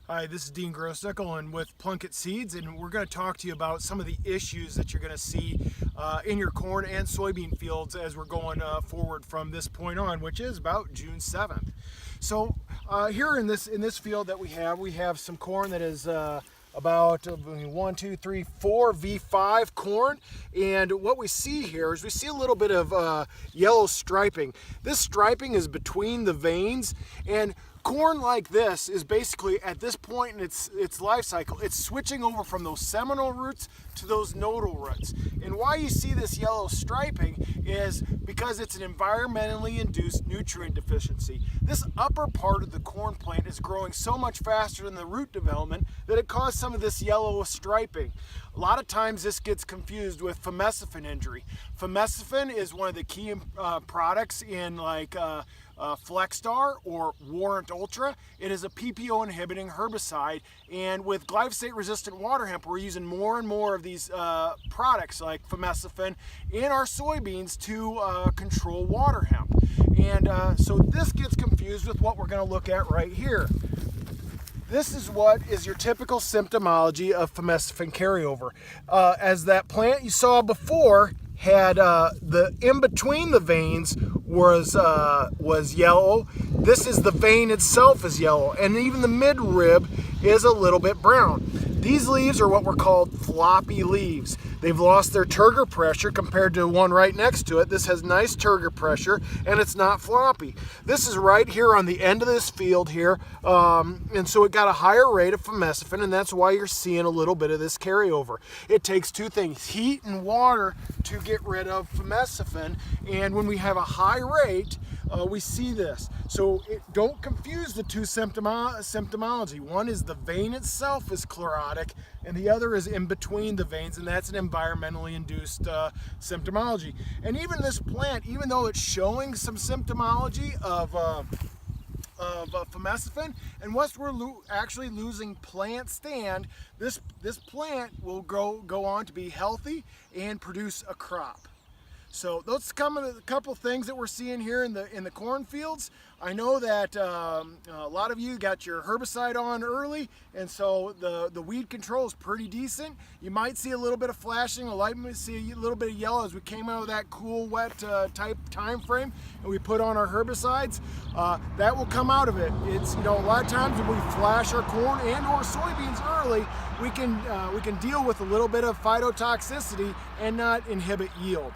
Hi, this is Dean Grossnickle and with Plunkett Seeds, and we're going to talk to you about some of the issues that you're going to see in your corn and soybean fields as we're going forward from this point on, which is about June 7th. So here in this field that we have some corn that is about 1, 2, 3, 4 V5 corn, and what we see here is we see a little bit of yellow striping. This striping is between the veins, and corn like this is basically at this point in its life cycle, it's switching over from those seminal roots to those nodal roots. And why you see this yellow striping is because it's an environmentally induced nutrient deficiency. This upper part of the corn plant is growing so much faster than the root development that it caused some of this yellow striping. A lot of times this gets confused with fameciphin injury. Fameciphin is one of the key products in like Flexstar or Warrant Ultra. It is a PPO inhibiting herbicide, and with glyphosate resistant water hemp we're using more and more of these products like fameciphin in our soybeans to control water hemp. And so this gets confused with what we're going to look at right here. This is what is your typical symptomology of fameciphin carryover. As that plant you saw before had the in between the veins was yellow. This is the vein itself is yellow, and even the midrib is a little bit brown. These leaves are what were called floppy leaves. They've lost their turgor pressure compared to one right next to it. This has nice turgor pressure and it's not floppy. This is right here on the end of this field here, and so it got a higher rate of fameciphin, and that's why you're seeing a little bit of this carryover. It takes two things, heat and water, to get rid of fameciphin, and when we have a high rate, we see this. So don't confuse the two symptomology. One is the vein itself is chlorotic, and the other is in between the veins, and that's an environmentally induced symptomology. And even this plant, even though it's showing some symptomology of fameciphin, and once we're actually losing plant stand, this plant will go on to be healthy and produce a crop. So those are a couple things that we're seeing here in the cornfields. I know that a lot of you got your herbicide on early, and so the weed control is pretty decent. You might see a little bit of flashing, might see a little bit of yellow as we came out of that cool, wet type time frame, and we put on our herbicides. That will come out of it. It's, a lot of times when we flash our corn and or soybeans early, we can deal with a little bit of phytotoxicity and not inhibit yield.